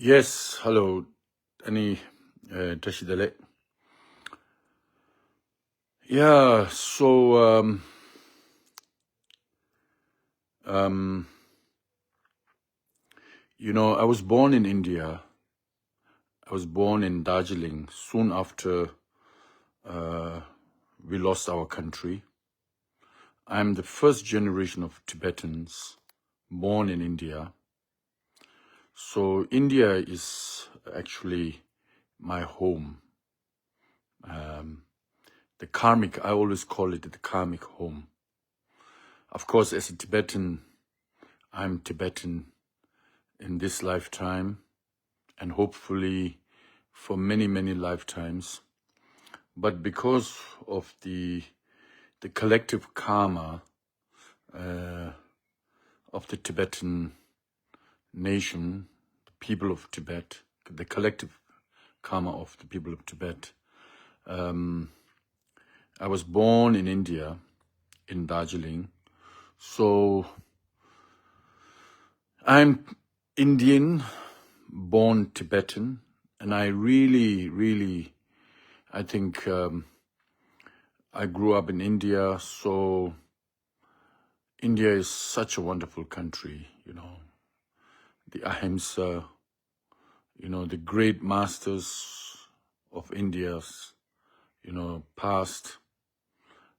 Yes, hello. Any Tashidale? Yeah, so um, I was born in India. I was born in Darjeeling soon after uh, we lost our country. I'm the first generation of Tibetans born in India. So India is actually my home. The karmic, I always call it the karmic home. Of course, as a Tibetan, I'm Tibetan in this lifetime and hopefully for many, many lifetimes. But because of the collective karma of the Tibetan nation, the people of Tibet, the collective karma of the people of Tibet, I was born in India, in Darjeeling. So I'm Indian, born Tibetan, and I really, I think I grew up in India, so India is such a wonderful country, the Ahimsa, the great masters of India's, past,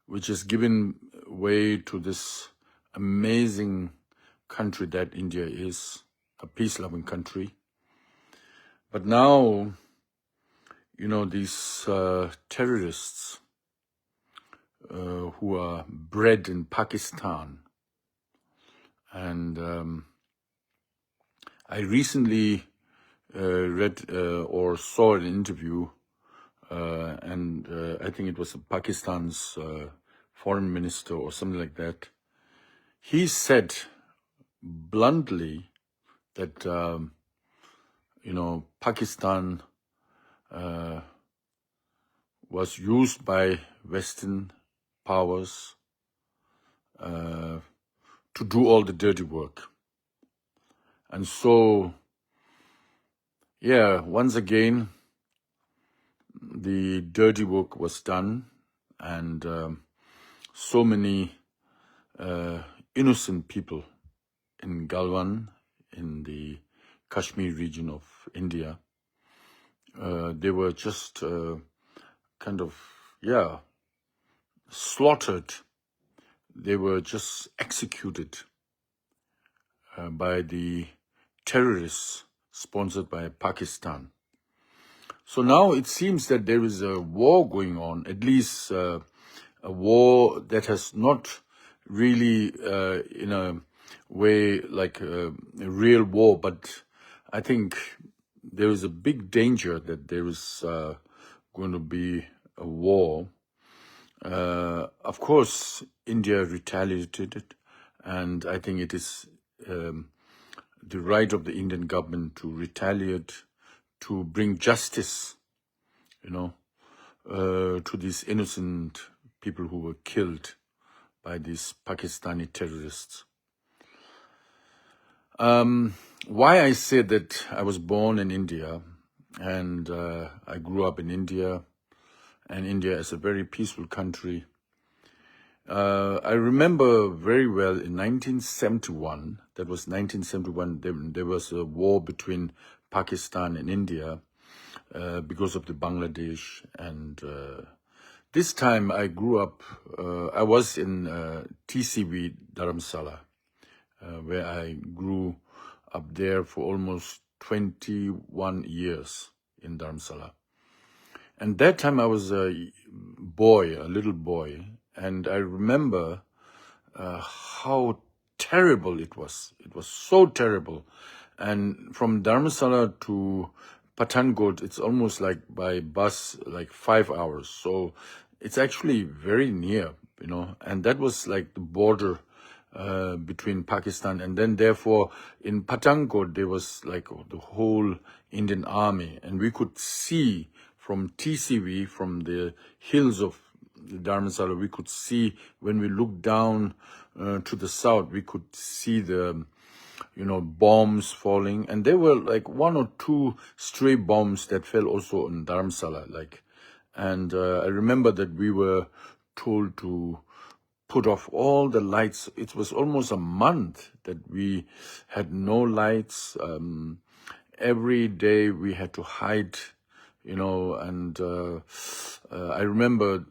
which has given way to this amazing country that India is, a peace-loving country. But now, these terrorists who are bred in Pakistan, and I recently read or saw an interview, and I think it was Pakistan's foreign minister or something like that. He said bluntly that, Pakistan was used by Western powers to do all the dirty work. And so, yeah, once again, the dirty work was done, and so many innocent people in Galwan, in the Kashmir region of India, they were just slaughtered. They were just executed by the terrorists sponsored by Pakistan. So now it seems that there is a war going on, at least a war that has not really, in a way, like a real war, but I think there is a big danger that there is going to be a war. Of course, India retaliated it, and I think it is the right of the Indian government to retaliate, to bring justice, to these innocent people who were killed by these Pakistani terrorists. Why I say that I was born in India and I grew up in India, and India is a very peaceful country. I remember very well in 1971, that was 1971, there was a war between Pakistan and India because of the Bangladesh. And this time I grew up, I was in TCB Dharamsala, where I grew up there for almost 21 years in Dharamsala. And that time I was a little boy, and I remember how terrible it was. It was so terrible. And from Dharamsala to Pathankot, it's almost like by bus, like 5 hours. So it's actually very near, and that was like the border between Pakistan. And then therefore in Pathankot, there was like the whole Indian army, and we could see from TCV, from the hills of the Dharamsala, we could see, when we looked down to the south, we could see the bombs falling, and there were like one or two stray bombs that fell also on Dharamsala, and I remember that we were told to put off all the lights. It was almost a month that we had no lights. Every day we had to hide, and I remember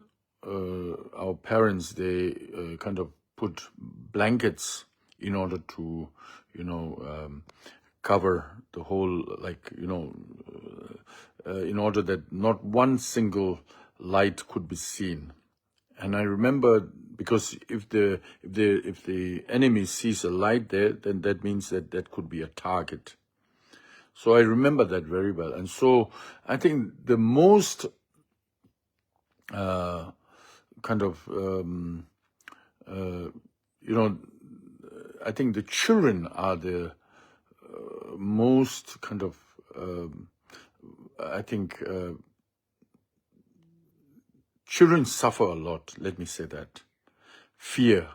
our parents, they kind of put blankets in order to, cover the whole, in order that not one single light could be seen. And I remember, because if the enemy sees a light there, then that means that could be a target. So I remember that very well. And so I think the most kind of I think the children are the most kind of I think children suffer a lot, let me say that. Fear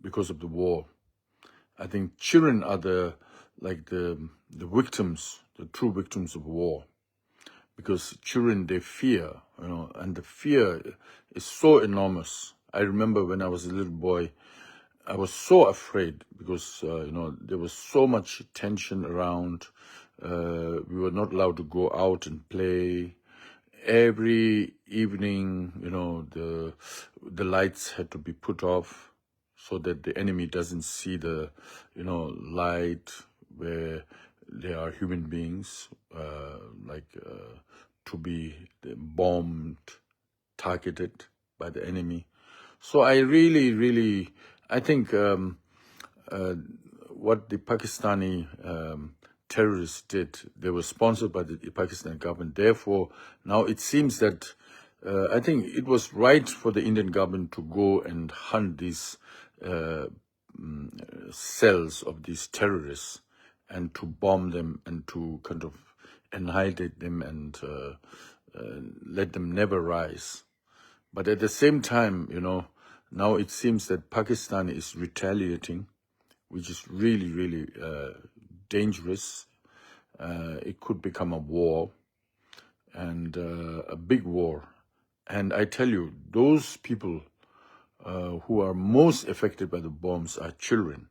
because of the war. I think children are the victims, the true victims of war. Because children, they fear, and the fear is so enormous. I remember when I was a little boy, I was so afraid because, there was so much tension around. We were not allowed to go out and play. Every evening, the lights had to be put off so that the enemy doesn't see the, light where there are human beings, to be bombed, targeted by the enemy. So I really, I think what the Pakistani terrorists did, they were sponsored by the Pakistani government. Therefore, now it seems that I think it was right for the Indian government to go and hunt these cells of these terrorists and to bomb them and to kind of annihilate them and let them never rise. But at the same time, now it seems that Pakistan is retaliating, which is really dangerous. It could become a war, and a big war. And I tell you, those people who are most affected by the bombs are children.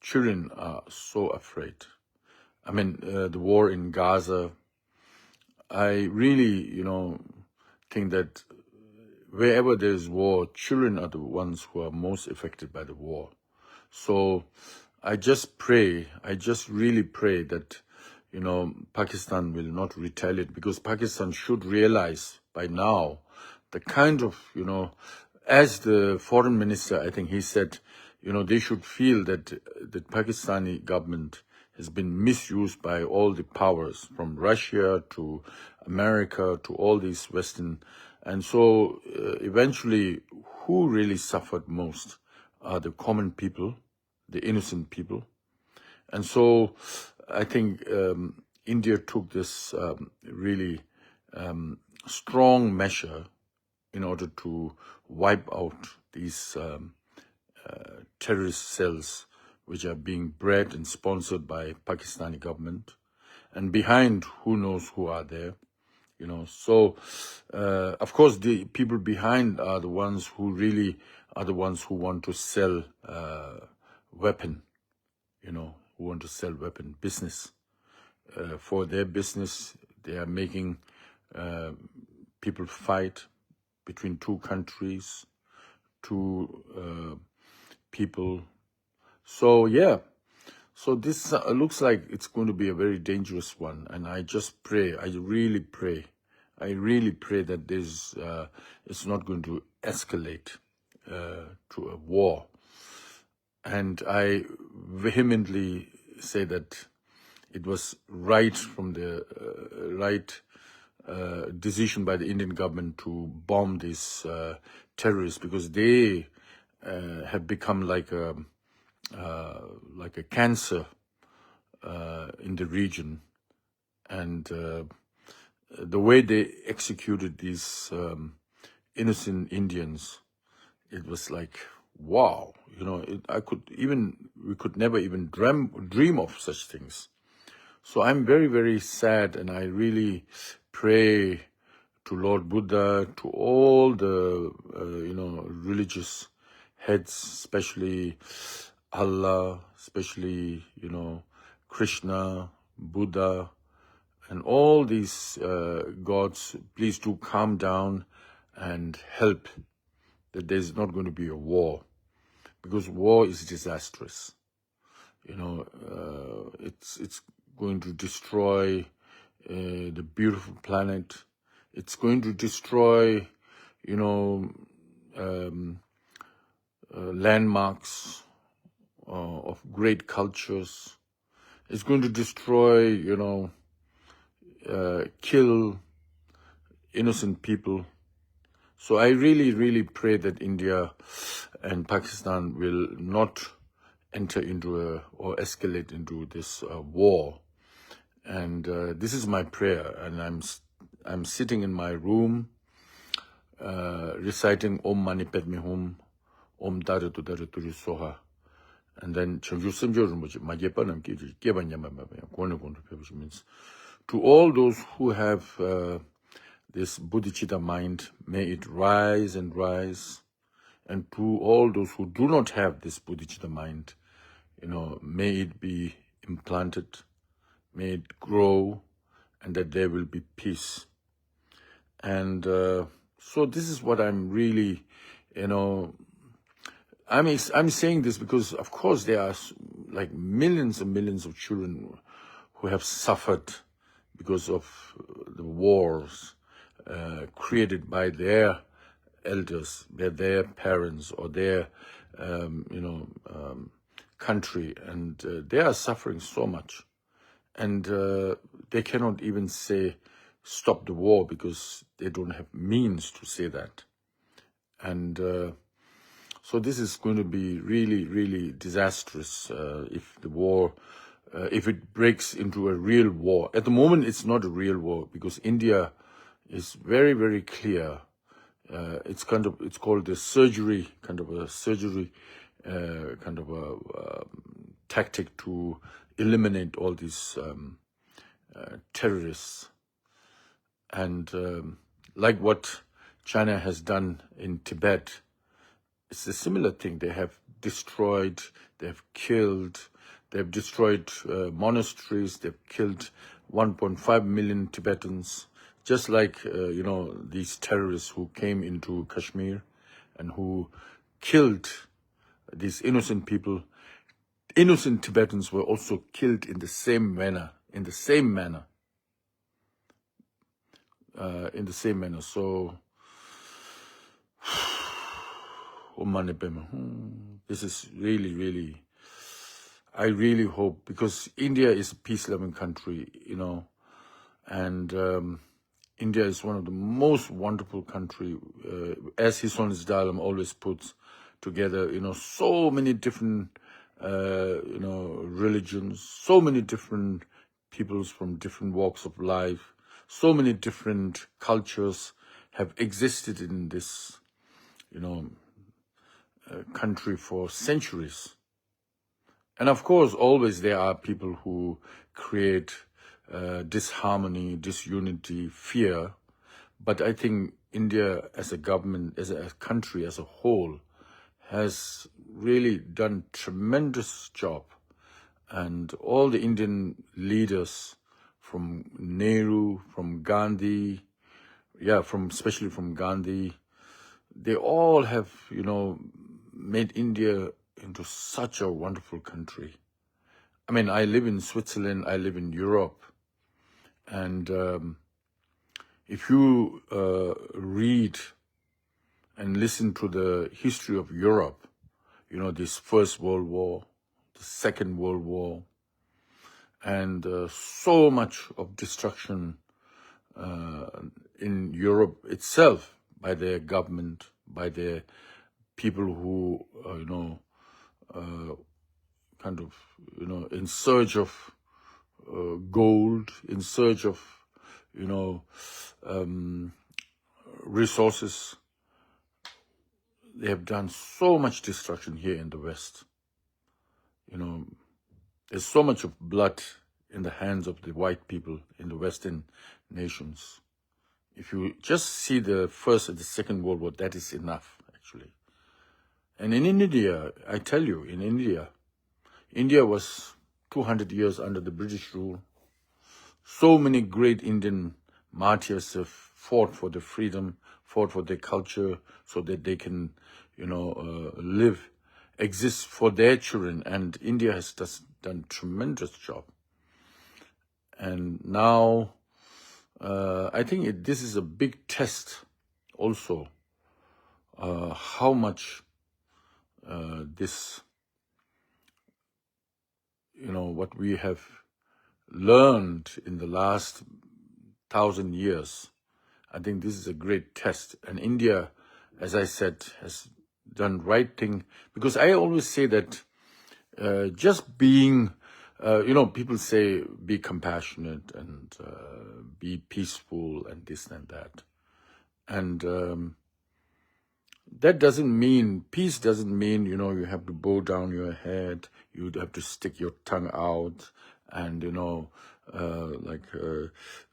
Children are so afraid. I mean, the war in Gaza, I really, think that wherever there's war, children are the ones who are most affected by the war. So I just really pray that, Pakistan will not retaliate, because Pakistan should realize by now the kind of, as the foreign minister, I think he said, they should feel that the Pakistani government has been misused by all the powers, from Russia to America to all these Western. And so eventually, who really suffered most are the common people, the innocent people. And so I think India took this really strong measure in order to wipe out these terrorist cells which are being bred and sponsored by Pakistani government, and behind, who knows who are there, So, of course, the people behind are the ones who really are the ones who want to sell weapon, who want to sell weapon business. For their business, they are making people fight between two countries, two people. So, yeah. So this looks like it's going to be a very dangerous one. And I just pray, I really pray that it's not going to escalate to a war. And I vehemently say that it was right from the right decision by the Indian government to bomb these terrorists, because they have become like a cancer in the region. And the way they executed these innocent Indians, it was like, wow, we could never even dream of such things. So I'm very, very sad, and I really pray to Lord Buddha, to all the, religious heads, especially Allah, especially, Krishna, Buddha, and all these gods, please do calm down and help that there's not going to be a war, because war is disastrous. It's going to destroy the beautiful planet. It's going to destroy, landmarks of great cultures. It's going to destroy, kill innocent people. So I really, really pray that India and Pakistan will not enter into or escalate into this war. And this is my prayer, and I'm sitting in my room reciting Om Mani Padme Hum, Om Daratu Daratu Soha, and then means to all those who have this bodhicitta mind, may it rise and rise, and to all those who do not have this bodhicitta mind, may it be implanted, may it grow, and that there will be peace. And so this is what I'm really, I'm saying this because, of course, there are like millions and millions of children who have suffered because of the wars created by their elders, their parents, or their, country, and they are suffering so much. And they cannot even say, stop the war, because they don't have means to say that. And so this is going to be really, really disastrous if the war, if it breaks into a real war. At the moment, it's not a real war, because India is very, very clear. It's called the surgery, kind of a tactic to eliminate all these terrorists. And like what China has done in Tibet, it's a similar thing. They have destroyed, they have killed, they have destroyed monasteries, they've killed 1.5 million Tibetans, just like, these terrorists who came into Kashmir and who killed these innocent people. Innocent Tibetans were also killed in the same manner, So, this is really, really, I really hope, because India is a peace-loving country, and India is one of the most wonderful country, as His Holiness Dalai always puts together, so many different, religions, so many different peoples from different walks of life, so many different cultures have existed in this, country for centuries. And of course, always there are people who create disharmony, disunity, fear. But I think India as a government, as a country as a whole, has really done tremendous job. And all the Indian leaders, from Nehru, from Gandhi, especially from Gandhi, they all have, made India into such a wonderful country. I mean, I live in Switzerland, I live in Europe, and if you read and listen to the history of Europe, this First World War, the Second World War, and so much of destruction in Europe itself by their government, by their people who, in search of gold, in search of, resources. they have done so much destruction here in the West. There's so much of blood in the hands of the white people in the Western nations. If you just see the First and the Second World War, that is enough, actually. And in India, I tell you, in India was 200 years under the British rule. So many great Indian martyrs have fought for their freedom, fought for their culture, so that they can, exist for their children. And India has done a tremendous job. And now, I think this is a big test also, how much this, what we have learned in the last 1,000 years. I think this is a great test. And India, as I said, has done right thing. Because I always say that just being, people say be compassionate and be peaceful and this and that. And that doesn't mean, peace doesn't mean, you have to bow down your head, you have to stick your tongue out and,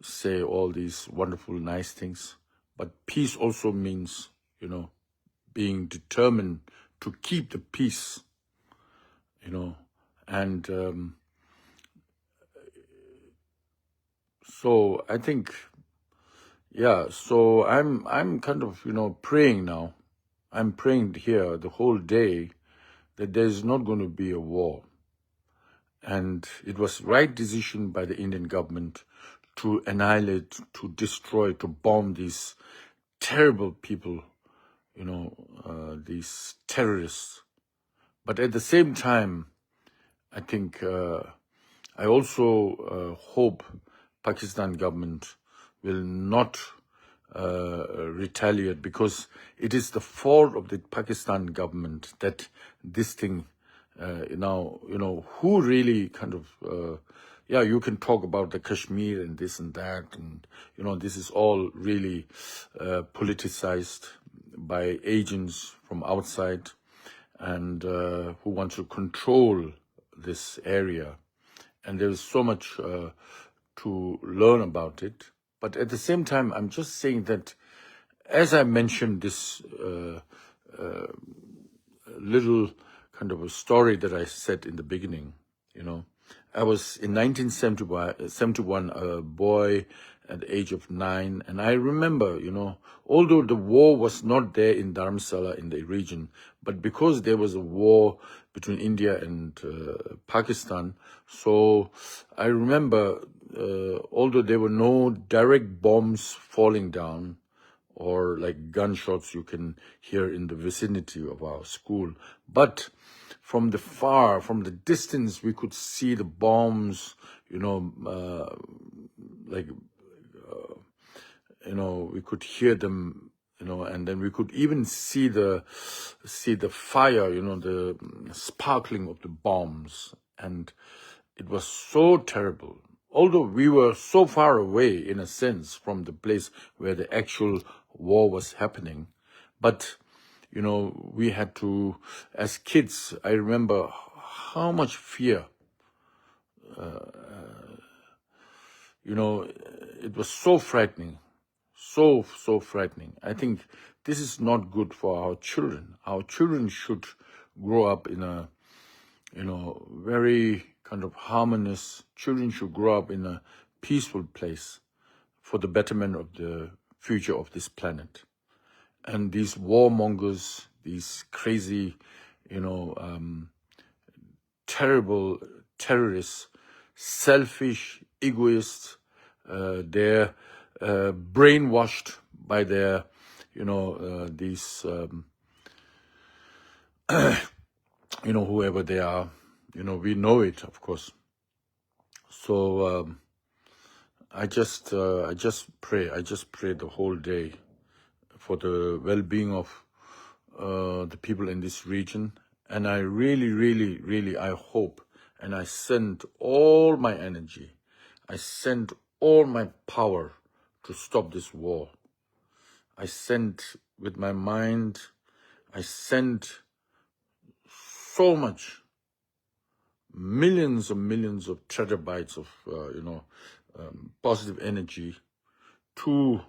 say all these wonderful, nice things. But peace also means, being determined to keep the peace, and so I think, so I'm kind of, praying now. I'm praying here the whole day that there's not going to be a war. And it was right decision by the Indian government to annihilate, to destroy, to bomb these terrible people, these terrorists. But at the same time, I think I also hope Pakistan government will not retaliate, because it is the fault of the Pakistan government that this thing who really kind of you can talk about the Kashmir and this and that, and this is all really politicized by agents from outside and who want to control this area, and there is so much to learn about it. But at the same time, I'm just saying that, as I mentioned, this little kind of a story that I said in the beginning, I was in 1971 a boy at the age of 9, and I remember, although the war was not there in Dharamsala in the region, but because there was a war between India and Pakistan, so I remember, although there were no direct bombs falling down or like gunshots you can hear in the vicinity of our school, but from the distance, we could see the bombs, we could hear them, and then we could even see the fire, the sparkling of the bombs. And it was so terrible. Although we were so far away, in a sense, from the place where the actual war was happening, but we had to, as kids, I remember how much fear, it was so frightening, so frightening. I think this is not good for our children. Our children should grow up in a, very kind of harmonious, children should grow up in a peaceful place for the betterment of the future of this planet. And these warmongers, these crazy, terrible terrorists, selfish, egoists, they're brainwashed by their, these, whoever they are, we know it, of course. So I just pray the whole day for the well-being of the people in this region. And I really, I hope, and I send all my energy, I send all my power to stop this war. I send with my mind, I sent so much, millions and millions of terabytes of, positive energy to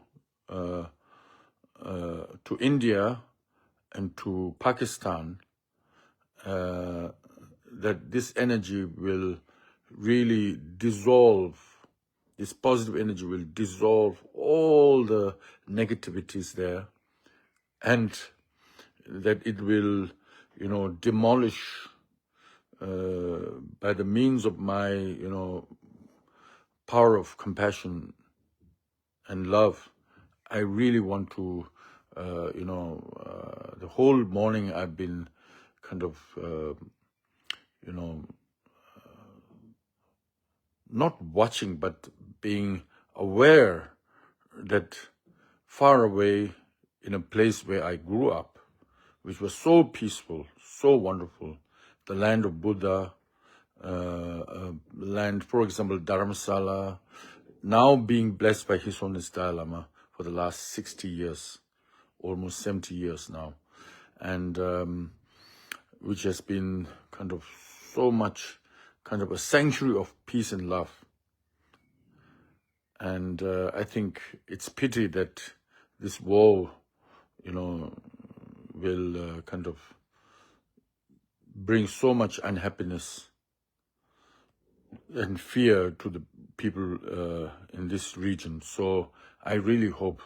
India and to Pakistan, that this energy will really dissolve, this positive energy will dissolve all the negativities there, and that it will, demolish by the means of my, power of compassion and love. I really want to, the whole morning I've been kind of, not watching, but being aware that far away in a place where I grew up, which was so peaceful, so wonderful, the land of Buddha, land, for example, Dharamsala, now being blessed by His Holiness Dalai Lama for the last 60 years, almost 70 years now, and which has been kind of so much, kind of a sanctuary of peace and love. And I think it's pity that this war, will kind of bring so much unhappiness and fear to the people in this region. So I really hope,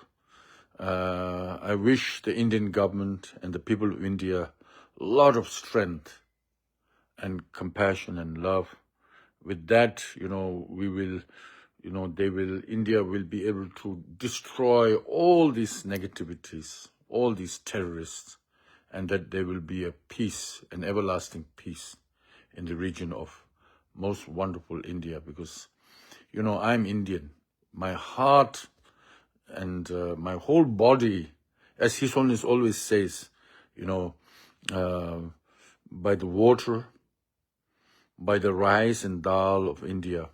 I wish the Indian government and the people of India a lot of strength and compassion and love. With that, we will, India will be able to destroy all these negativities, all these terrorists, and that there will be a peace, an everlasting peace in the region of most wonderful India, because, I'm Indian. My heart and my whole body, as His Holiness always says, by the water, by the rice and dal of India.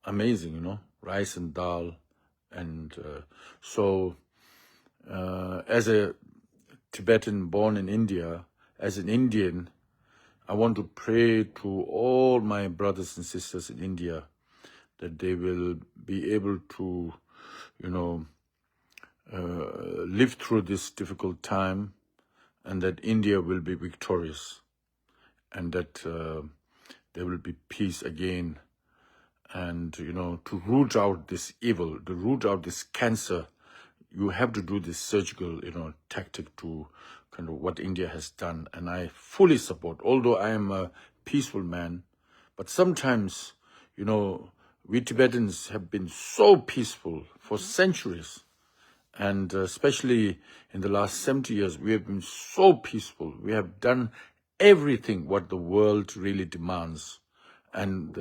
Amazing, rice and dal. And so as a Tibetan born in India, as an Indian, I want to pray to all my brothers and sisters in India that they will be able to, live through this difficult time, and that India will be victorious, and that there will be peace again, and, to root out this evil, to root out this cancer. You have to do this surgical, tactic to kind of what India has done. And I fully support, although I am a peaceful man, but sometimes, we Tibetans have been so peaceful for centuries. And especially in the last 70 years, we have been so peaceful. We have done everything what the world really demands. And,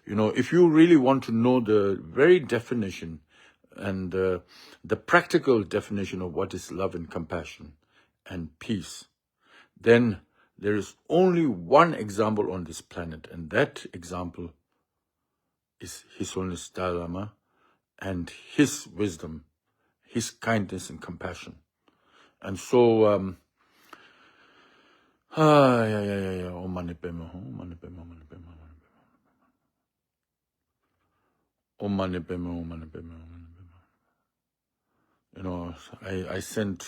if you really want to know the very definition and the practical definition of what is love and compassion and peace, then there is only one example on this planet, and that example is His Holiness Dalai Lama and his wisdom, his kindness and compassion. And so, Om Mani Padme Hum, Om Mani Padme Hum, Om Mani Padme Hum, Om Mani Padme Hum, Om Mani Padme Hum, Om Mani Padme Hum. I sent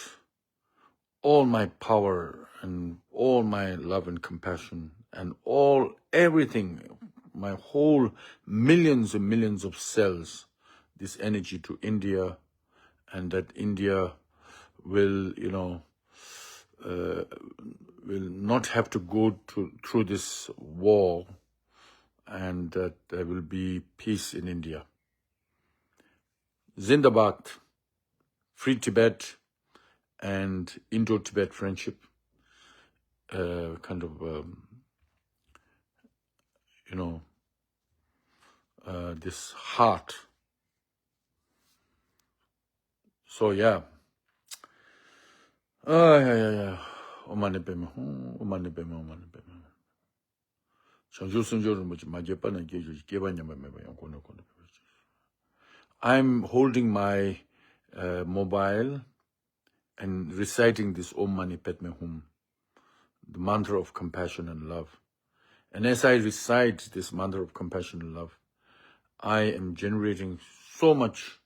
all my power and all my love and compassion and everything, my whole millions and millions of cells, this energy to India, and that India will, will not have to go through this war, and that there will be peace in India. Zindabad, Free Tibet, and Indo-Tibet friendship, kind of, this heart. So yeah. Om Mani Padme Hum, Om Mani Padme Hum, Om Mani Padme Hum. I'm holding my mobile and reciting this Om Mani Padme Hum, the mantra of compassion and love. And as I recite this mantra of compassion and love, I am generating so much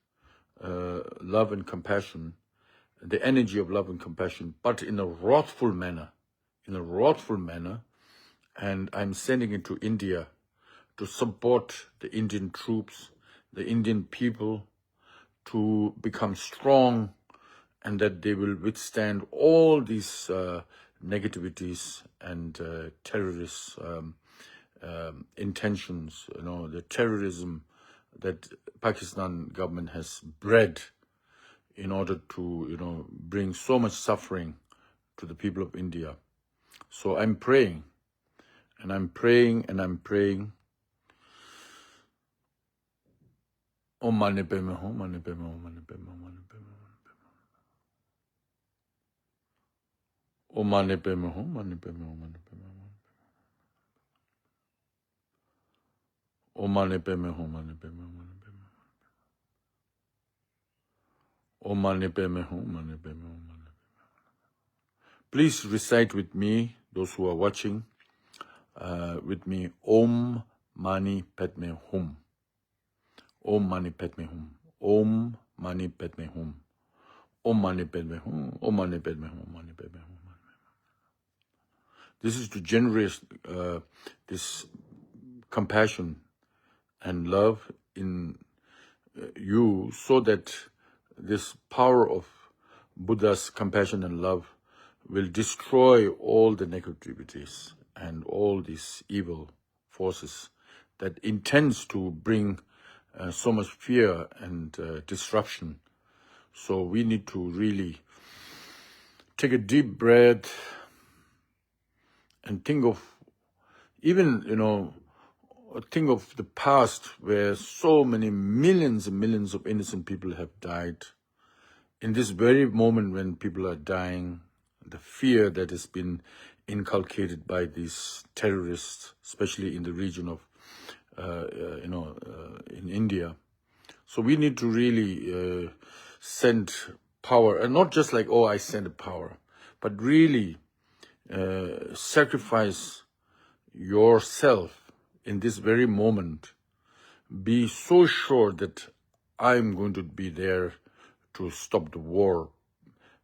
love and compassion, the energy of love and compassion, but in a wrathful manner, and I'm sending it to India to support the Indian troops, the Indian people, to become strong, and that they will withstand all these negativities and terrorist intentions, the terrorism that Pakistan government has bred in order to, bring so much suffering to the people of India. So I'm praying, and I'm praying, and I'm praying. Om Mani Padme Hum, Mani Padme Hum, Mani Padme Hum, Mani Padme Hum. Om Mani Padme Hum, Mani Padme Hum, Mani Padme Hum. Om Mani Padme Hum, Mani Padme Hum, Mani Padme Hum. Om Mani Padme Hum, Mani Padme Hum, Mani Padme Hum. Please recite with me, those who are watching, with me, Om Mani Padme Hum. Om Mani Padme Hum. Om Mani Padme Hum. Om Mani Padme Hum. Om Mani Padme Hum. Mani Padme Hum. This is to generate this compassion and love in you, so that this power of Buddha's compassion and love will destroy all the negativities and all these evil forces that intends to bring so much fear and disruption. So we need to really take a deep breath and think of, even, think of the past where so many millions and millions of innocent people have died. In this very moment when people are dying, the fear that has been inculcated by these terrorists, especially in the region of, in India. So we need to really send power, and not just like, oh, I send power, but really sacrifice yourself in this very moment. Be so sure that I'm going to be there to stop the war,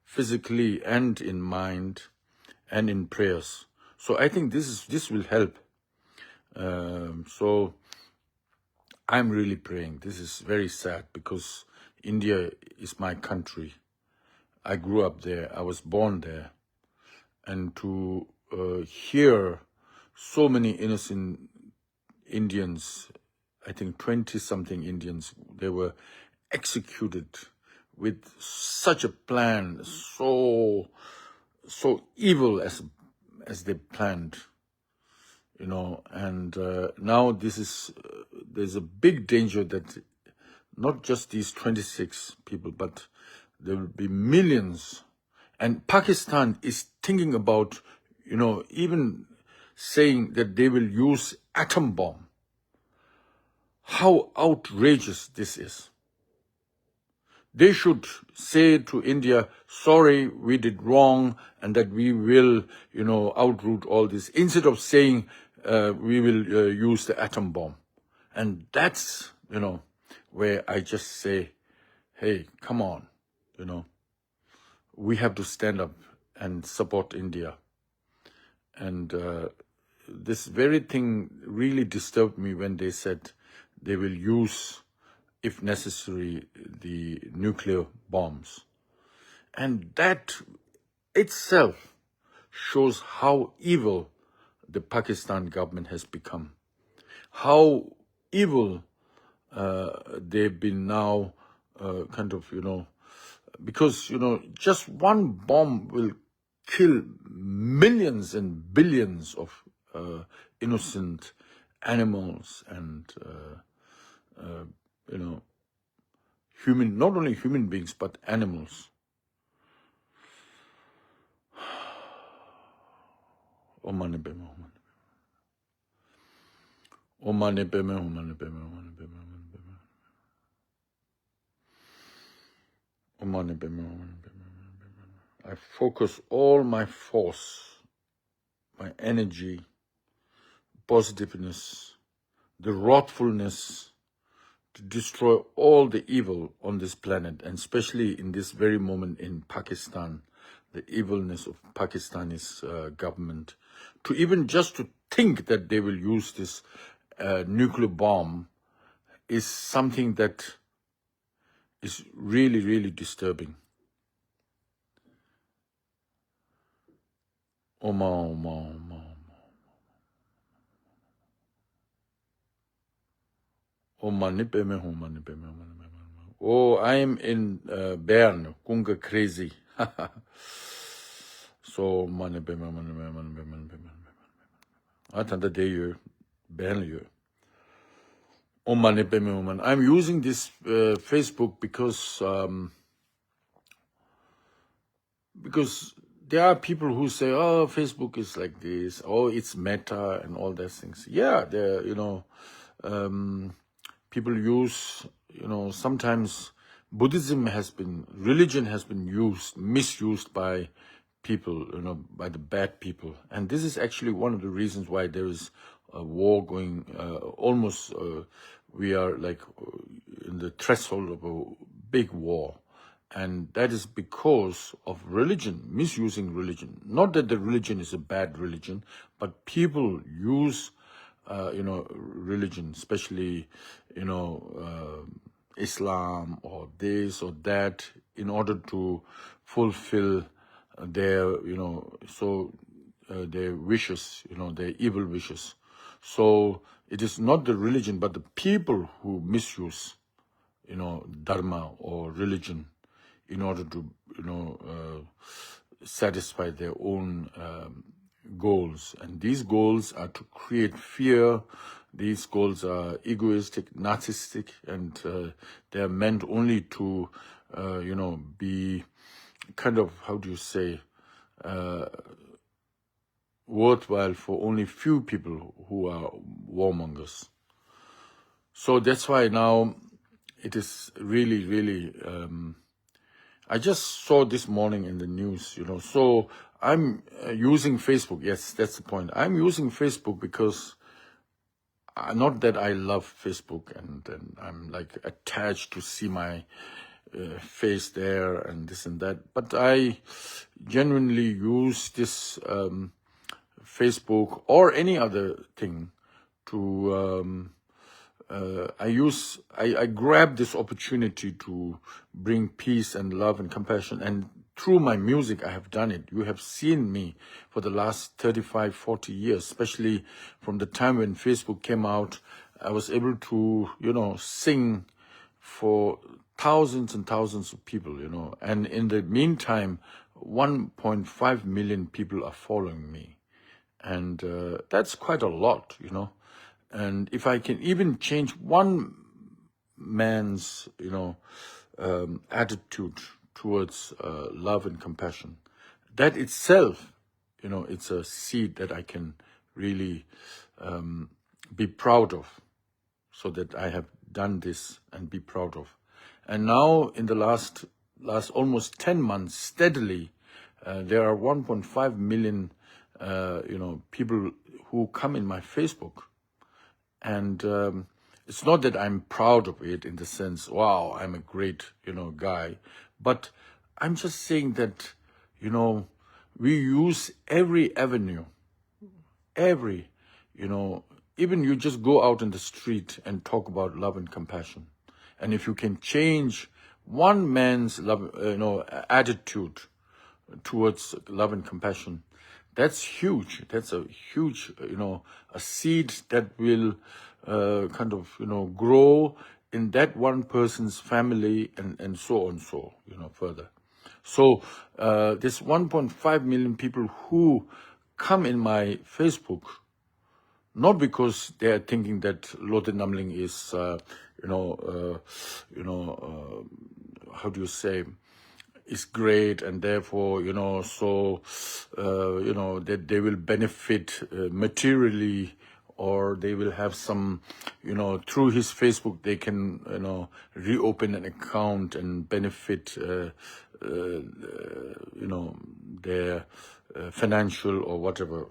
physically and in mind and in prayers. So I think this will help. So I'm really praying. This is very sad because India is my country. I grew up there. I was born there. And to hear so many innocent Indians, I think 20-something Indians, they were executed with such a plan, so evil as they planned, and now there's a big danger that not just these 26 people, but there will be millions. And Pakistan is thinking about, even saying that they will use atom bomb. How outrageous this is. They should say to India, sorry, we did wrong, and that we will, outroot all this, instead of saying we will use the atom bomb. And that's, where I just say, hey, come on, we have to stand up and support India. And this very thing really disturbed me when they said they will use, if necessary, the nuclear bombs. And that itself shows how evil the Pakistan government has become. How evil they've been now, because, just one bomb will kill millions and billions of innocent animals and, not only human beings, but animals. Om Mani Padme Hum. Om Mani Padme Hum, Mani Padme Hum, Mani Padme Hum, Mani Padme Hum. Om Mani Padme Hum, Mani Padme Hum. I focus all my force, my energy, positiveness, the wrathfulness to destroy all the evil on this planet, and especially in this very moment in Pakistan, the evilness of Pakistani's government, to even just to think that they will use this nuclear bomb is something that is really, really disturbing. Oma, Oma, Oma, Oma, nipe me, Oma, nipe me, Oma, nipe me. Oh, I'm in Bern, Kunga crazy. So, Oma, nipe me, Oma, nipe me, Oma, nipe me, Oma, nipe me. Atanda de Bern. Oma, nipe me, Oma. I'm using this Facebook because there are people who say, oh, Facebook is like this, oh, it's meta and all those things. Yeah, people use, sometimes religion has been misused by people, by the bad people. And this is actually one of the reasons why there is a war going, we are like in the threshold of a big war. And that is because of religion, misusing religion. Not that the religion is a bad religion, but people use, religion, especially, Islam or this or that, in order to fulfill their, their wishes, their evil wishes. So it is not the religion, but the people who misuse, dharma or religion in order to, satisfy their own goals. And these goals are to create fear. These goals are egoistic, narcissistic, and they're meant only to, be kind of, how do you say, worthwhile for only few people who are warmongers. So that's why now it is really, really, I just saw this morning in the news, so I'm using Facebook. Yes, that's the point. I'm using Facebook because not that I love Facebook and I'm like attached to see my face there and this and that, but I genuinely use this Facebook or any other thing to I grab this opportunity to bring peace and love and compassion, and through my music I have done it. You have seen me for the last 35, 40 years, especially from the time when Facebook came out. I was able to, sing for thousands and thousands of people, and in the meantime, 1.5 million people are following me. And that's quite a lot, And if I can even change one man's, attitude towards love and compassion, that itself, it's a seed that I can really be proud of, so that I have done this and be proud of. And now in the last almost 10 months, steadily, there are 1.5 million, people who come in my Facebook. And it's not that I'm proud of it in the sense, wow, I'm a great, guy. But I'm just saying that, we use every avenue, even you just go out in the street and talk about love and compassion. And if you can change one man's love, attitude towards love and compassion, that's huge. That's a huge, a seed that will kind of, grow in that one person's family and so on, further. So this 1.5 million people who come in my Facebook, not because they are thinking that Lotte Namling is, how do you say, is great, and therefore, that they will benefit materially, or they will have some, through his Facebook, they can, reopen an account and benefit their financial or whatever,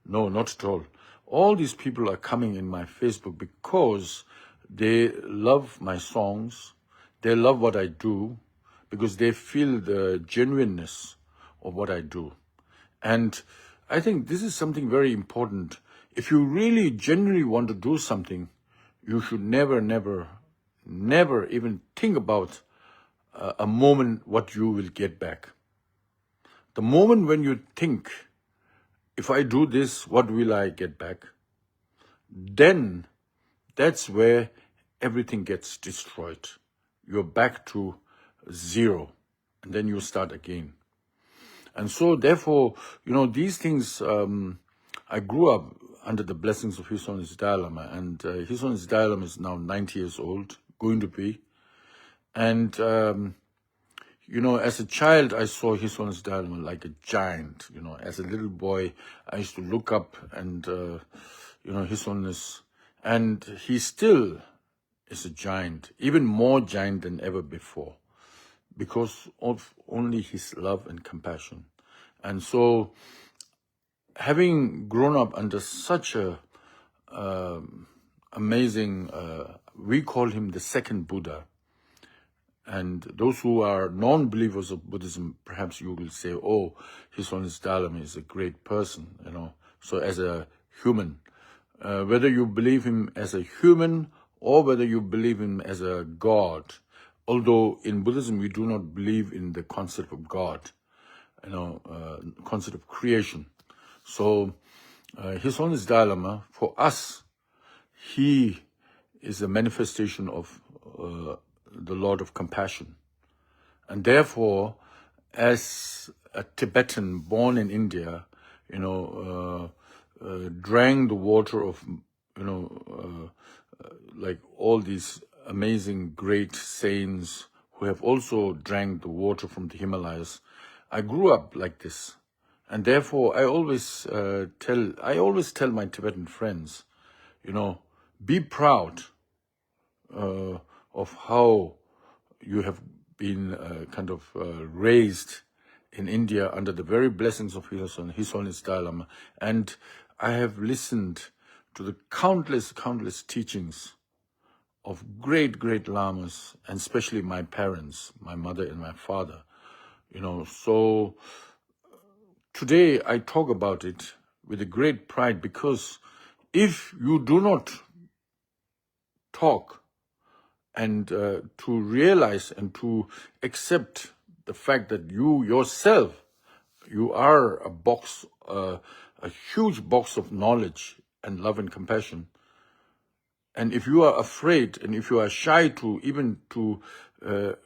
No, not at all. All these people are coming in my Facebook because they love my songs, they love what I do, because they feel the genuineness of what I do. And I think this is something very important. If you really genuinely want to do something, you should never, never, never even think about a moment what you will get back. The moment when you think, if I do this, what will I get back? Then that's where everything gets destroyed. You're back to zero, and then you start again. And so therefore, these things, I grew up under the blessings of His Holiness Dalai Lama, and His Holiness Dalai Lama is now 90 years old, going to be. And, as a child, I saw His Holiness Dalai Lama like a giant. As a little boy, I used to look up and, His Holiness, and he still is a giant, even more giant than ever before, because of only his love and compassion. And so, having grown up under such a amazing, we call him the second Buddha. And those who are non-believers of Buddhism, perhaps you will say, oh, His Holiness Dalai Lama is a great person, So as a human, whether you believe him as a human or whether you believe him as a God, although in Buddhism we do not believe in the concept of God, concept of creation. So His Holiness Dalai Lama, for us, he is a manifestation of the Lord of compassion. And therefore, as a Tibetan born in India, drank the water of, like all these amazing great saints who have also drank the water from the Himalayas, I grew up like this. And therefore, I always tell my Tibetan friends, be proud of how you have been raised in India under the very blessings of His Holiness Dalai Lama. And I have listened to the countless teachings of great lamas, and especially my parents, my mother and my father. So today I talk about it with a great pride, because if you do not talk and to realize and to accept the fact that you yourself, you are a huge box of knowledge and love and compassion. And if you are afraid and if you are shy to even to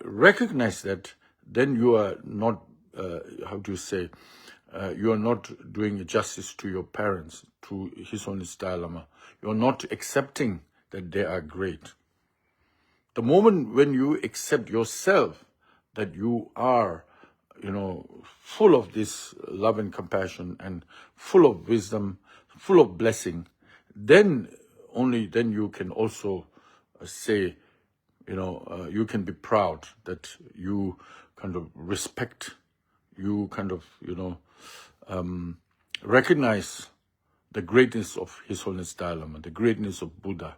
recognize that, then you are not, you are not doing justice to your parents, to His Holiness Dalai Lama. You are not accepting that they are great. The moment when you accept yourself that you are, full of this love and compassion and full of wisdom, full of blessing, then only then you can also say, you can be proud that you kind of respect, you kind of, recognize the greatness of His Holiness Dalai Lama, the greatness of Buddha.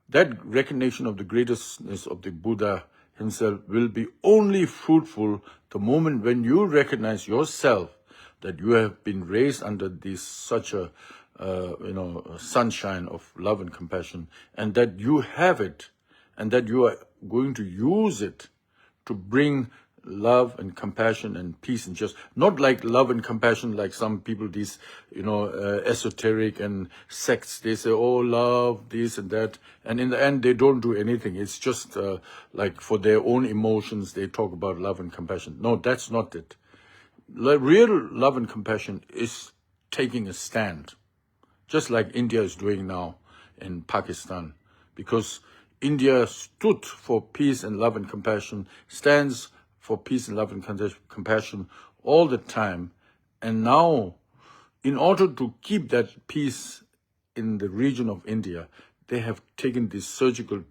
That recognition of the greatness of the Buddha himself will be only fruitful the moment when you recognize yourself that you have been raised under such a sunshine of love and compassion, and that you have it, and that you are going to use it to bring love and compassion and peace and just not like love and compassion like some people, these esoteric and sects, they say, oh, love this and that, and in the end they don't do anything. It's just like for their own emotions they talk about love and compassion. No, that's not it. Real love and compassion is taking a stand, just like India is doing now in Pakistan, because India stood for peace and love and compassion, stands for peace and love and compassion all the time. And now, in order to keep that peace in the region of India, they have taken these surgical,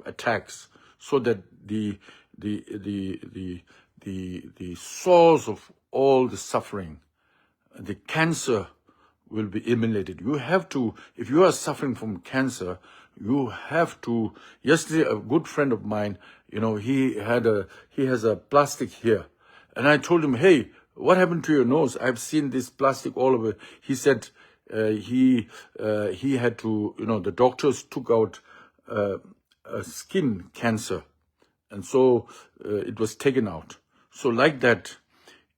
attacks, so that the the source of all the suffering. The cancer will be eliminated. You have to, if you are suffering from cancer, you have to. Yesterday, a good friend of mine, he has a plastic here, and I told him, hey, what happened to your nose? I've seen this plastic all over. He said he had to, the doctors took out a skin cancer, and so it was taken out. So like that,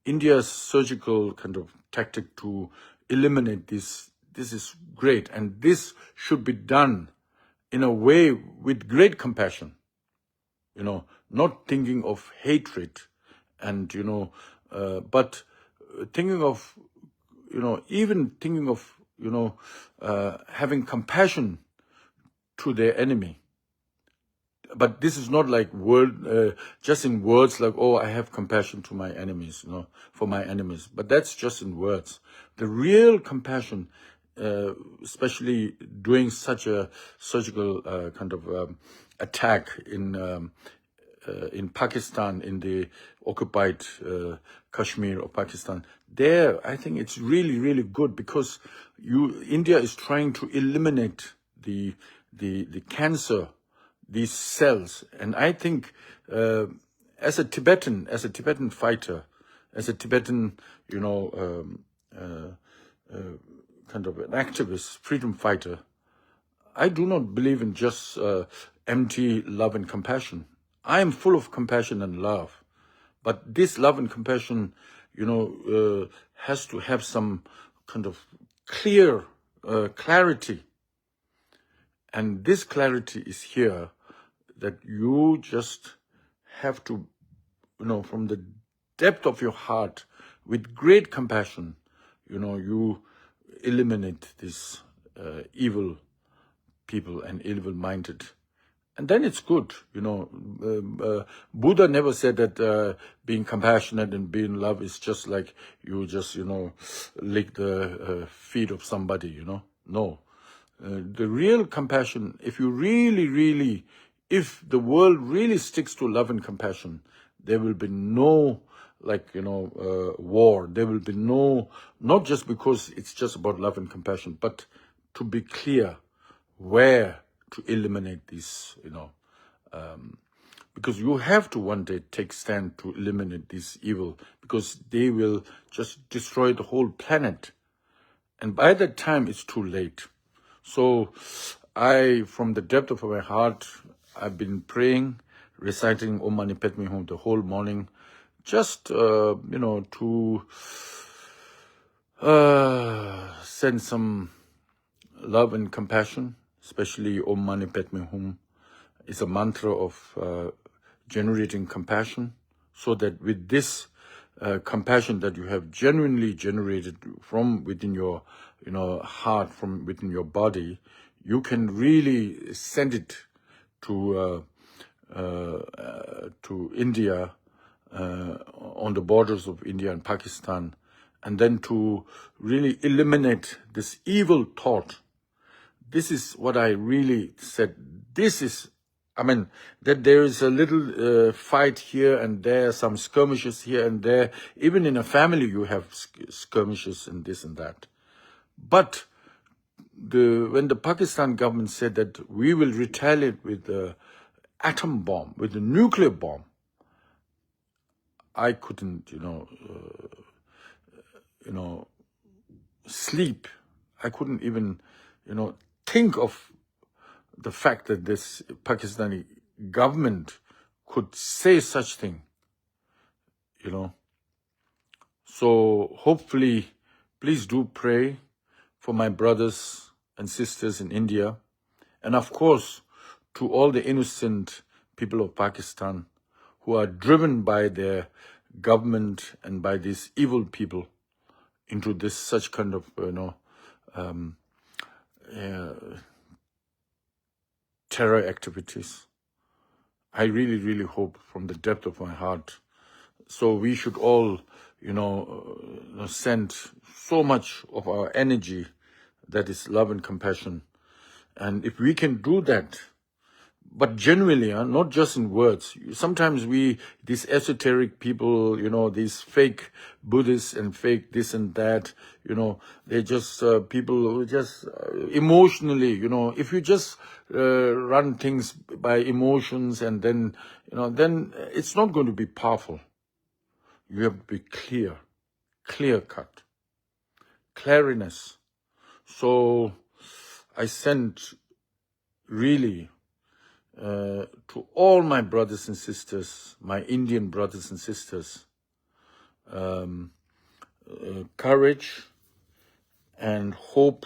India's surgical kind of tactic to eliminate this is great, and this should be done in a way with great compassion, not thinking of hatred, and but thinking of, even thinking of, having compassion to their enemy. But this is not like just in words, like, oh, I have compassion to my enemies, for my enemies. But that's just in words. The real compassion, especially doing such a surgical kind of attack in Pakistan, in the occupied Kashmir of Pakistan, there, I think it's really, really good, because India is trying to eliminate the cancer, these cells. And I think as a Tibetan fighter, as a Tibetan, kind of an activist, freedom fighter, I do not believe in just empty love and compassion. I am full of compassion and love. But this love and compassion, has to have some kind of clear clarity. And this clarity is here, that you just have to, from the depth of your heart, with great compassion, you eliminate these evil people and evil-minded. And then it's good, Buddha never said that being compassionate and being love is just like you just, lick the feet of somebody, No. The real compassion, if you really, if the world really sticks to love and compassion, there will be no, war. There will be no, not just because it's just about love and compassion, but to be clear where to eliminate these, because you have to one day take stand to eliminate this evil, because they will just destroy the whole planet. And by that time, it's too late. So from the depth of my heart, I've been praying, reciting Om Mani Padme Hum the whole morning, just, to send some love and compassion, especially Om Mani Padme Hum is a mantra of generating compassion, so that with this compassion that you have genuinely generated from within your heart, from within your body, you can really send it to India, on the borders of India and Pakistan, and then to really eliminate this evil thought. This is what I really said. This is, that there is a little fight here and there, some skirmishes here and there. Even in a family, you have skirmishes and this and that. But when the Pakistan government said that we will retaliate with the atom bomb, with the nuclear bomb, I couldn't, sleep. I couldn't even, think of the fact that this Pakistani government could say such thing, So hopefully, please do pray for my brothers and sisters in India, and of course, to all the innocent people of Pakistan who are driven by their government and by these evil people into this such kind of, terror activities. I really, really hope from the depth of my heart. So we should all, send so much of our energy that is love and compassion. And if we can do that but genuinely, not just in words. Sometimes these esoteric people, these fake Buddhists and fake this and that, they're just people who just emotionally, if you just run things by emotions and then, then it's not going to be powerful. You have to be clear cut, clariness. So I sent really to all my brothers and sisters, my Indian brothers and sisters, courage and hope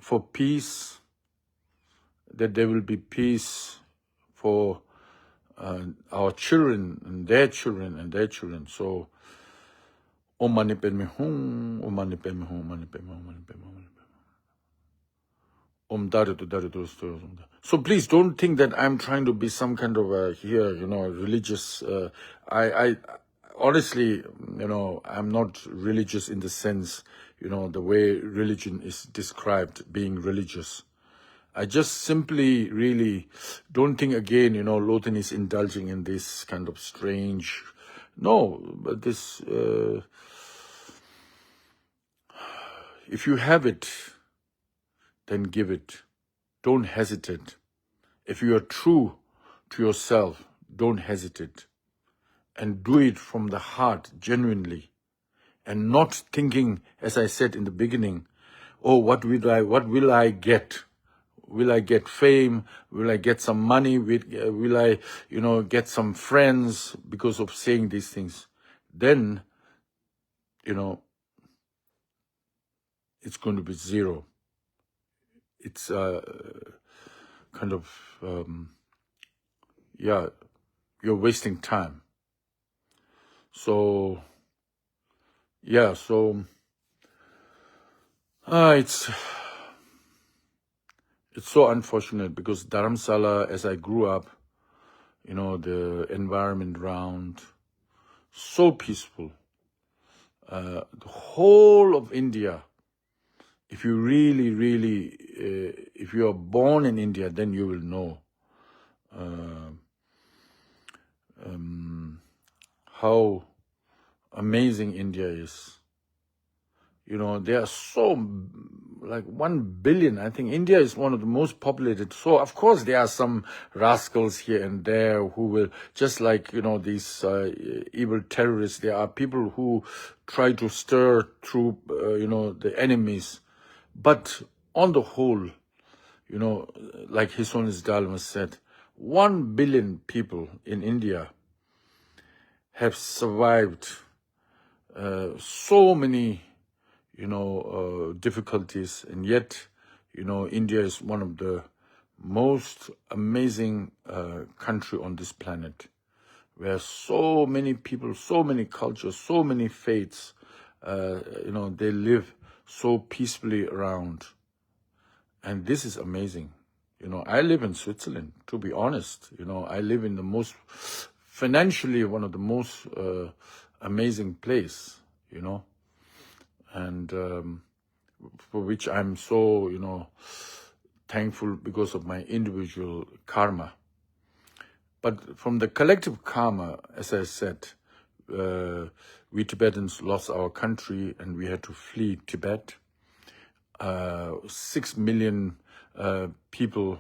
for peace, that there will be peace for our children and their children and their children. So, Om Mani Padme Hum, Om Mani Padme Hum, Om Mani Padme Hum, Om Mani Padme Hum, Om Mani Padme Hum. Om Daritu Daritu. So please don't think that I'm trying to be some kind of religious. I honestly, I'm not religious in the sense, the way religion is described, being religious. I just simply really don't think again, Lothan is indulging in this kind of strange. No, but this, if you have it, then give it. Don't hesitate. If you are true to yourself, don't hesitate. And do it from the heart, genuinely. And not thinking, as I said in the beginning, oh, what will I get? Will I get fame? Will I get some money? Will I, get some friends because of saying these things? Then, it's going to be zero. It's kind of, you're wasting time. So, it's so unfortunate because Dharamsala, as I grew up, the environment around, so peaceful. The whole of India, if you really, if you are born in India, then you will know how amazing India is. There are so, like 1 billion. I think India is one of the most populated. So, of course, there are some rascals here and there who will, just like, these evil terrorists, there are people who try to stir through, the enemies. But on the whole, like His Holiness Dalai said, 1 billion people in India have survived so many difficulties, and yet, India is one of the most amazing country on this planet, where so many people, so many cultures, so many faiths, they live so peacefully around. And this is amazing. I live in Switzerland, to be honest. I live in the most, financially, one of the most amazing place, and for which I'm so, thankful because of my individual karma. But from the collective karma, as I said, we Tibetans lost our country and we had to flee Tibet. 6 million people,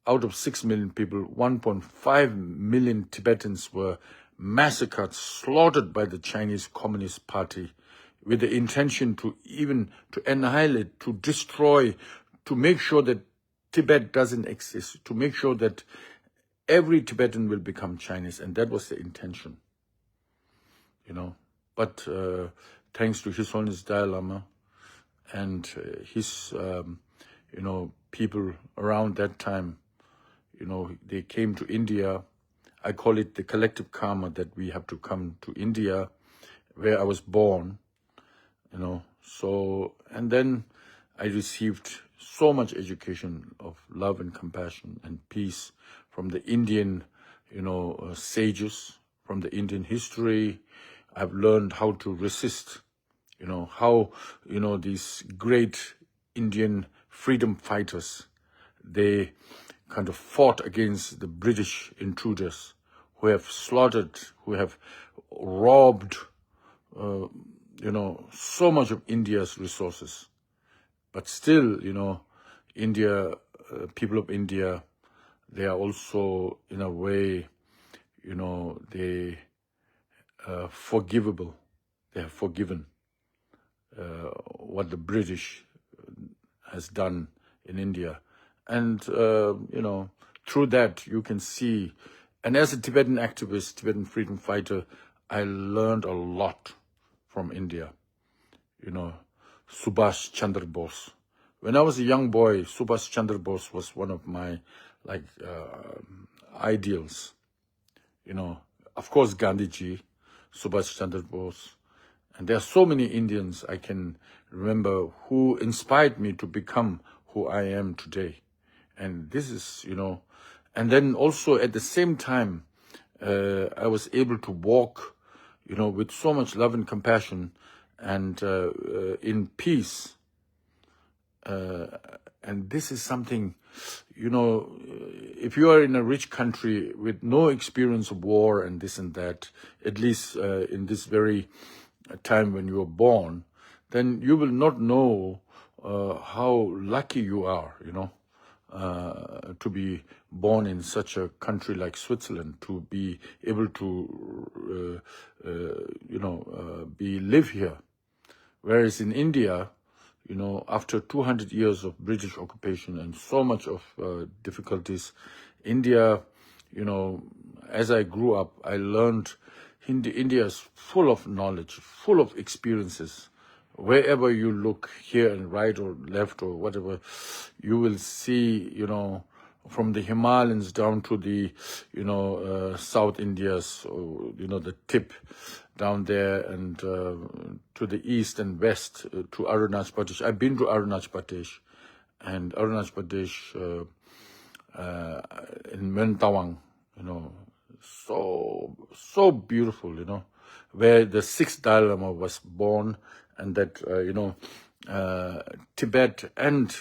out of 6 million people, 1.5 million Tibetans were massacred, slaughtered by the Chinese Communist Party, with the intention to annihilate, to destroy, to make sure that Tibet doesn't exist, to make sure that every Tibetan will become Chinese. And that was the intention, But thanks to His Holiness Dalai Lama and his, people around that time, they came to India. I call it the collective karma that we have to come to India, where I was born. So, and then I received so much education of love and compassion and peace from the Indian, sages, from the Indian history. I've learned how to resist, how, these great Indian freedom fighters, they kind of fought against the British intruders who have slaughtered, who have robbed, so much of India's resources. But still, India, people of India, they are also, in a way, they forgivable. They have forgiven what the British has done in India. And, through that, you can see, and as a Tibetan activist, Tibetan freedom fighter, I learned a lot from India. Subhash Chandra Bose. When I was a young boy, Subhash Chandra Bose was one of my, ideals. Of course, Gandhiji, Subhash Chandra Bose. And there are so many Indians I can remember who inspired me to become who I am today. And this is, and then also at the same time, I was able to walk, with so much love and compassion and in peace. And this is something, if you are in a rich country with no experience of war and this and that, at least in this very time when you were born, then you will not know how lucky you are, to be born in such a country like Switzerland, to be able to, live here. Whereas in India, after 200 years of British occupation and so much of difficulties, India, as I grew up, I learned India is full of knowledge, full of experiences. Wherever you look, here and right or left or whatever, you will see, from the Himalayas down to the, South India's, or, the tip down there, and to the east and west, to Arunachal Pradesh. I've been to Arunachal Pradesh, and Arunachal Pradesh in Mentawang, so beautiful, where the sixth Dalai Lama was born, and that, Tibet and,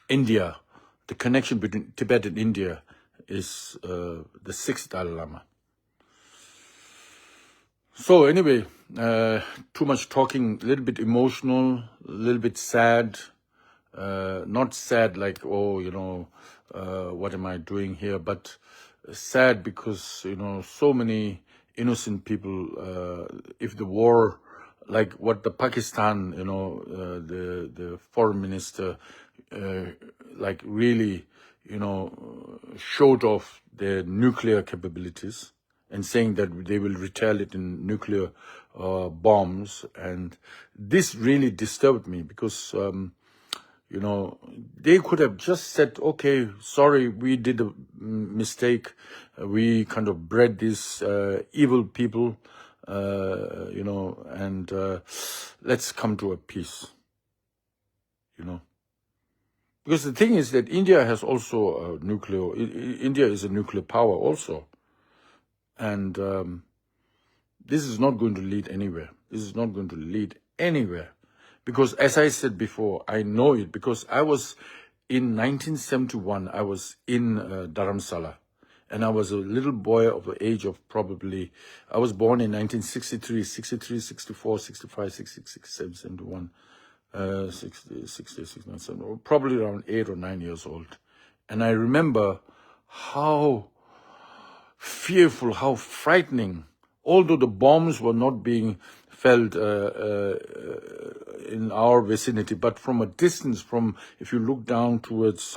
India, the connection between Tibet and India is the sixth Dalai Lama. So anyway, too much talking, a little bit emotional, a little bit sad, not sad like, what am I doing here, but sad because, so many innocent people, if the war, like what the Pakistan, the foreign minister, really, showed off their nuclear capabilities and saying that they will retaliate in nuclear bombs. And this really disturbed me because, they could have just said, okay, sorry, we did a mistake. We kind of bred these evil people, and let's come to a peace, Because the thing is that India has also India is a nuclear power also. And this is not going to lead anywhere. This is not going to lead anywhere. Because as I said before, I know it because I was in 1971, I was in Dharamsala. And I was a little boy of the age of probably, I was born in 1963, 63, 64, 65, 66, 67, 71, 60, 60, 69, 70, probably around 8 or 9 years old. And I remember how fearful, how frightening, although the bombs were not being felt in our vicinity, but from a distance, if you look down towards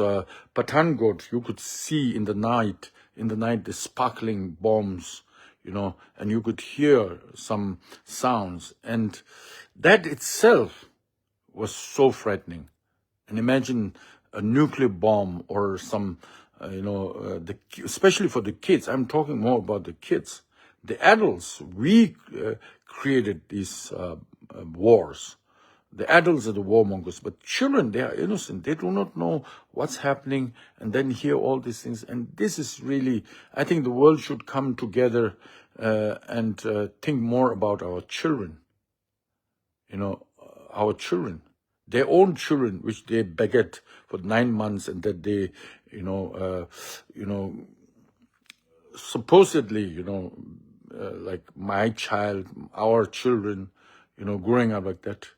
Pathankot, you could see in the night the sparkling bombs, and you could hear some sounds, and that itself was so frightening. And imagine a nuclear bomb or some, especially for the kids. I'm talking more about the kids. The adults, we created these wars. The adults are the warmongers, but children, they are innocent. They do not know what's happening, and then hear all these things. And this is really, I think the world should come together and think more about our children. Our children. their own children, which they beget for 9 months, and that they, supposedly, like my child, our children, growing up like that.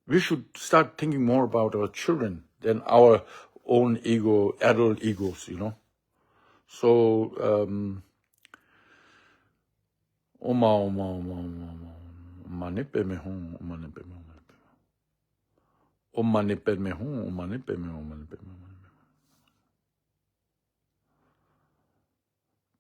We should start thinking more about our children than our own ego, adult egos, So, Oma ne pe me hon, oma ne pe me hon. Oma ne pe me hon, oma ne pe me hon, oma ne pe me hon.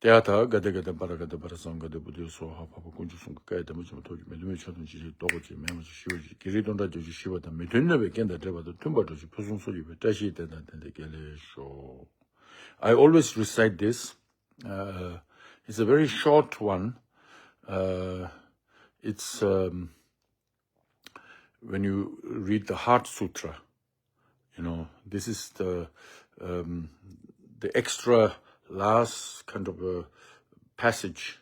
Teata gade gade para sang gade budio so ha papa kunju sung ka da mo toji me me chadun ji dogo ji me mo shiwo ji giri don da ji shiwo da me den be ken da treba da tumba do ji pusun so ji be da shi da de gele sho. I always recite this. It's a very short one. It's when you read the Heart Sutra, this is the extra last kind of a passage,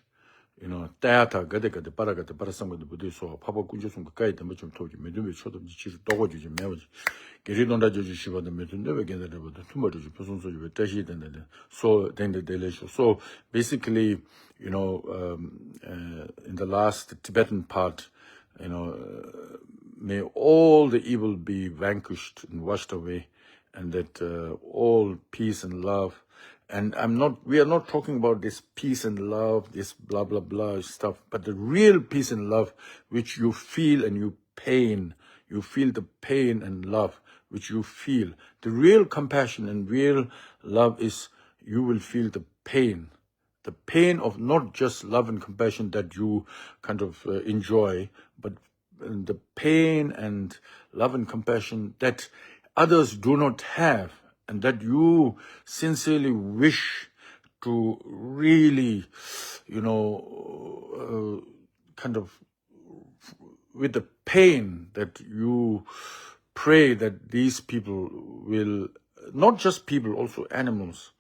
Teata gade gade para sang gade buddhi so papa kunjo sung kai da machum toji me dumbe chodam ji chi dogo ji me wa ji geri don da ji shiba da me dunde be gende da buddha tumba ji pusun so ji be tashi den da so then the daily show. So basically, in the last Tibetan part, may all the evil be vanquished and washed away, and that all peace and love. And we are not talking about this peace and love, this blah, blah, blah stuff, but the real peace and love, which you feel and you feel the pain and love, which you feel. The real compassion and real love is you will feel the pain of not just love and compassion that you kind of enjoy, but the pain and love and compassion that others do not have, and that you sincerely wish to really, kind of with the pain that you pray that these people will, not just people, also animals.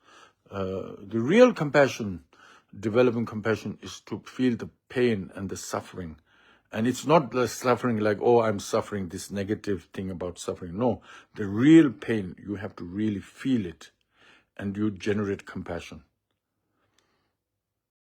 The real compassion, developing compassion, is to feel the pain and the suffering. And it's not the suffering like, oh, I'm suffering, this negative thing about suffering. No, the real pain, you have to really feel it, and you generate compassion.